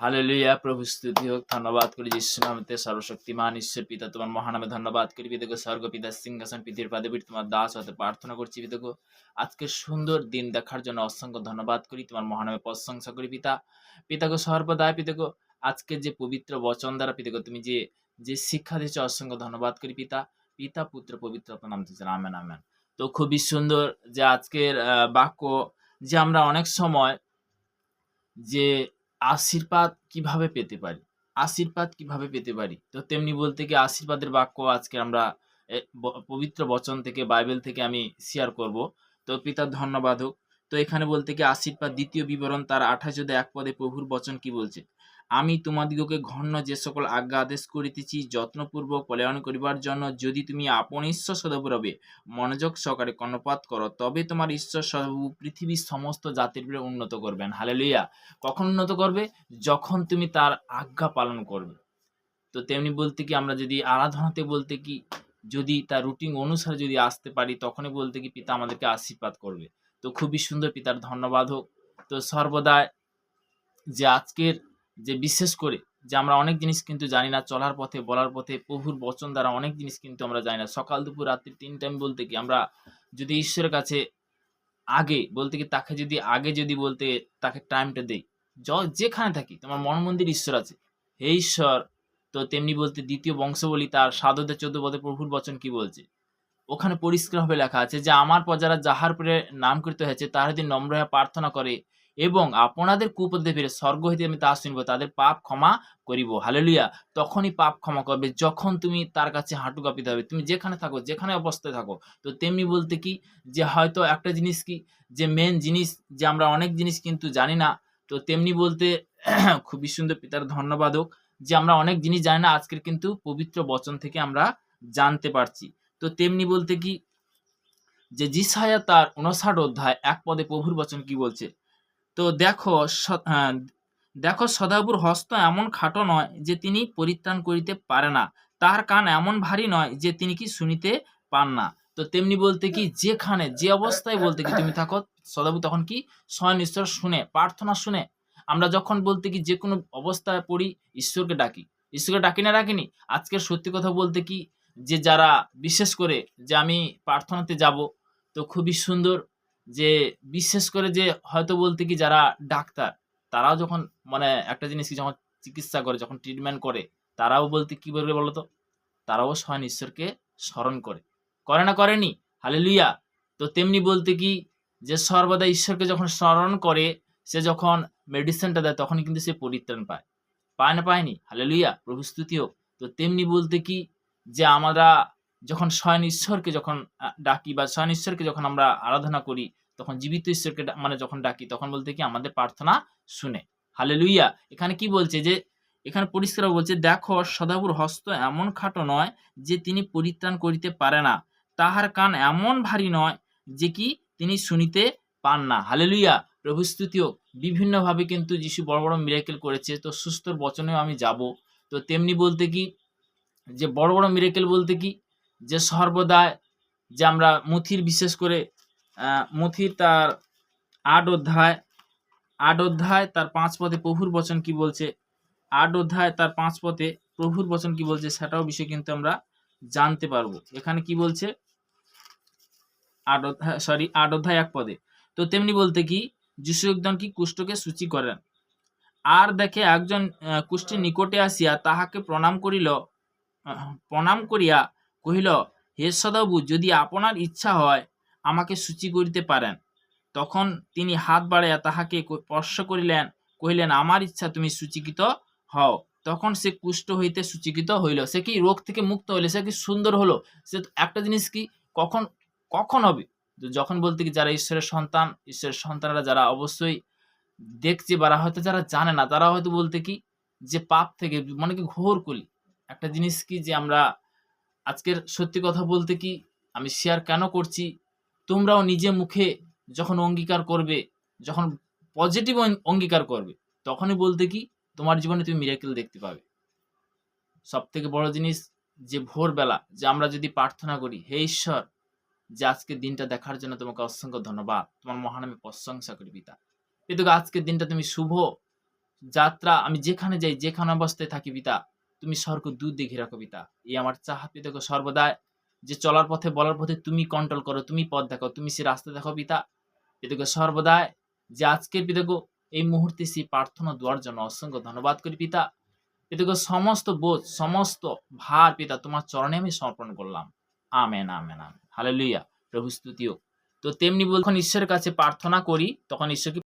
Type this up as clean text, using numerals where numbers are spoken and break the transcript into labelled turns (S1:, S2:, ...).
S1: Hallelujah, প্রভু স্তুতি হোক। ধন্যবাদ করি যিশু নামেতে সর্বশক্তিমান ঈশ্বর পিতা, তোমার মহানামে ধন্যবাদ করি পিতাগো। স্বর্গ পিতা সিংহাসন পৃথিবীর পাদবীর তোমার দাস হতে প্রার্থনা করছি পিতাগো। আজকের সুন্দর দিন দেখার জন্য অসংখ্য ধন্যবাদ করি, তোমার মহানামে প্রশংসা করি পিতা। পিতাগো সর্বদাই পিতাগো, আজকে যে পবিত্র বচন দ্বারা পিতাগো তুমি যে যে শিক্ষা দিয়েছো, অসংখ্য ধন্যবাদ করি পিতা। পিতা পুত্র পবিত্র আত্মার নাম দিয়েছেন, আমেন আমেন। তো খুবই সুন্দর যে আজকের বাক্য, যে আমরা অনেক সময় যে আশীর্বাদ কিভাবে পেতে পারি, আশীর্বাদ কিভাবে পেতে পারি। তো তেমনি বলতে কি আশীর্বাদের বাক্য আজকে আমরা পবিত্র বচন থেকে, বাইবেল থেকে আমি শেয়ার করব। তো পিতার ধন্যবাদ হোক। তো এখানে বলতে কি আশীর্বাদ দ্বিতীয় বিবরণ তার 28 প্রভুর বচন কি বলছে, আমি তোমাদিগকে ঘন্য যে সকল আজ্ঞা আদেশ করিতেছি যত্নপূর্বক পালন করিবার জন্য, যদি তুমি আপন ঈশ্বর সদাপ্রভে মনোযোগ সহকারে কর্ণপাত করো, তবে তোমার ঈশ্বর সদাপ্রভু পৃথিবীর সমস্ত জাতির উপরে উন্নত করবেন। হালেলুয়া। কখন উন্নত করবে? যখন তুমি তার আজ্ঞা পালন করবে। তো তেমনি বলতে কি আমরা যদি আরাধনাতে বলতে কি যদি তার রুটিন অনুসারে যদি আসতে পারি, তখনই বলতে কি পিতা আমাদেরকে আশীর্বাদ করবে। তো খুবই সুন্দর, পিতার ধন্যবাদ হোক। তো সর্বদা যে আজকের যে বিশেষ করে যে আমরা অনেক জিনিস কিন্তু জানি না, চলার পথে বলার পথে প্রভুর বচন দ্বারা অনেক জিনিস কিন্তু আমরা জানি না। সকাল দুপুর রাত্রি 3 টাইম বলতে কি আমরা যদি ঈশ্বরের কাছে আগে বলতে কি তাকে যদি আগে যদি বলতে তাকে টাইমটা দেই, যেখানে থাকি তোমার মন মন্দির ঈশ্বর আছে, হে ঈশ্বর। তো তেমনি বলতে দ্বিতীয় বংশাবলী তার 7-14 পদে প্রভুর বচন কি বলছে, ওখানে পরিষ্কারভাবে লেখা আছে যে আমার প্রজারা যাহার উপরে নামকৃত হয়েছে তাহার যদি নম্র হয়ে প্রার্থনা করে এবং আপনাদের কুপদে ফিরে স্বর্গ হইতে আমি তা শুনবো, তাদের পাপ ক্ষমা করিব। হালেলুয়া। তখনই পাপ ক্ষমা করবে যখন তুমি তার কাছে হাঁটু কাঁপিতে হবে, তুমি যেখানে থাকো, যেখানে অবস্থায় থাকো। তো তেমনি বলতে কি যে হয়তো একটা জিনিস কি যে মেন জিনিস যে আমরা অনেক জিনিস কিন্তু জানি না। তো তেমনি বলতে খুবই সুন্দর, পিতার ধন্যবাদ হোক যে আমরা অনেক জিনিস জানি না, আজকের কিন্তু পবিত্র বচন থেকে আমরা জানতে পারছি। তো তেমনি বলতে কি যে যিশায়া তার 59 পদে প্রভুর বচন কি বলছে, তো দেখো সদাপ্রভুর হস্ত এমন খাটো নয় যে তিনি পরিত্রাণ করিতে পারে না, তাহার কান এমন ভারী নয় যে তিনি কি শুনিতে পান না। তো তেমনি বলতে কি যেখানে যে অবস্থায় বলতে কি তুমি থাকো, সদাপ্রভু তখন কি স্বয়ং ঈশ্বর শুনে, প্রার্থনা শুনে। আমরা যখন বলতে কি যে কোনো অবস্থায় পড়ি, ঈশ্বরকে ডাকি, ঈশ্বরকে ডাকি না ডাকিনি। আজকের সত্যি কথা বলতে কি যে যারা বিশেষ করে যে আমি প্রার্থনাতে যাব, তো খুবই সুন্দর যে বিশেষ করে যে হয়তো বলতে কি যারা ডাক্তার, তারাও যখন মানে একটা জিনিস কি যখন চিকিৎসা করে, যখন ট্রিটমেন্ট করে, তারাও বলতে কি বলবে বলতো, তারাও স্বয়ং ঈশ্বরকে স্মরণ করে, করে না করেনি? হালেলুয়া। তো তেমনি বলতে কি যে সর্বদা ঈশ্বরকে যখন স্মরণ করে, সে যখন মেডিসিনটা দেয় তখনই কিন্তু সে পরিত্রাণ পায়। পায় না পায়নি? হালেলুয়া, প্রভু স্তুতি হোক। তো তেমনি বলতে কি যে আমরা যখন স্বয়ং ঈশ্বরকে যখন ডাকি বা স্বয়ং ঈশ্বরকে যখন আমরা আরাধনা করি, তখন জীবিত ঈশ্বরকে মানে যখন ডাকি, তখন বলতে কি আমাদের প্রার্থনা শুনে। হালেলুয়া। এখানে কি বলছে যে এখানে পরিষ্কার বলছে, দেখো সদাপ্রভুর হস্ত এমন খাটো নয় যে তিনি পরিত্রাণ করিতে পারে না, তাহার কান এমন ভারী নয় যে কি তিনি শুনিতে পান না। হালেলুয়া, প্রভু স্তুতি হোক। বিভিন্নভাবে কিন্তু যিশু বড় বড় মিরাকেল করেছে। তো সুস্থর বচনেও আমি যাব। তো তেমনি বলতে কি যে বড় বড় মিরাকেল বলতে কি যে সর্বদা যে আমরা মথির বিশেষ করে মথির তার 8 অধ্যায় তার 5 পদে প্রভুর বচন কি বলছে, 8 অধ্যায় তার 5 পদে প্রভুর বচন কি বলছে, সেটাও বিষয় কিন্তু আমরা জানতে পারবো। এখানে কি বলছে 8 অধ্যায় 1 পদে, তো তেমনি বলতে কি যিশু একজন কি কুষ্ঠকে সূচি করেন, আর দেখে একজন কুষ্ঠের নিকটে আসিয়া তাহাকে প্রণাম করিয়া কহিল, হে সদাপ্রভু, যদি আপনার ইচ্ছা হয় আমাকে সূচি করিতে পারেন। তখন তিনি হাত বাড়াইয়া তাহাকে স্পর্শ করিলেন, কহিলেন, আমার ইচ্ছা, তুমি সূচিকৃত হও। তখন সে কুষ্ঠ হইতে সূচিকৃত হইল। সে কি রোগ থেকে মুক্ত হইল, সে কি সুন্দর হলো। সে একটা জিনিস কি কখন কখন হবে, যখন বলতে কি যারা ঈশ্বরের সন্তান, ঈশ্বরের সন্তানরা যারা অবশ্যই দেখছে, বা হয়তো যারা জানে না, তারা হয়তো বলতে কি যে পাপ থেকে মানে কি ঘোর কলি একটা জিনিস কি যে আমরা আজকের সত্যি কথা বলতে কি আমি শেয়ার কেন করছি, তোমরাও নিজে মুখে যখন অঙ্গীকার করবে, যখন পজিটিভ অঙ্গীকার করবে, তখনই বলতে কি তোমার জীবনে তুমি মিরাকেল দেখতে পাবে। সব থেকে বড় জিনিস যে ভোরবেলা যে আমরা যদি প্রার্থনা করি, হে ঈশ্বর, যে আজকের দিনটা দেখার জন্য তোমাকে অসংখ্য ধন্যবাদ, তোমার মহানামে প্রশংসা করি পিতা। কিন্তু আজকের দিনটা তুমি শুভ যাত্রা আমি যেখানে যাই, যেখানে অবস্থায় থাকি পিতা, তুমি স্বর্গদূত দিয়ে ঘেরা রাখো পিতা। এই আমার চাহা পিতাকে সর্বদাই যে চলার পথে, বলার পথে তুমি কন্ট্রোল করো, তুমি পথ দেখাও, তুমি সে রাস্তা দেখাও পিতা। পিতাকে সর্বদাই যে আজকের পিতাকে এই মুহূর্তে সেই প্রার্থনা দেওয়ার জন্য অসংখ্য ধন্যবাদ করি পিতা। পিতাকে সমস্ত বোঝ, সমস্ত ভার পিতা তোমার চরণে আমি সমর্পণ করলাম। Amen, amen, amen. হালেলুয়া। প্রভু স্তুতি হোক। তো তেমনি যখন ঈশ্বরের কাছে প্রার্থনা করি তখন ঈশ্বরকে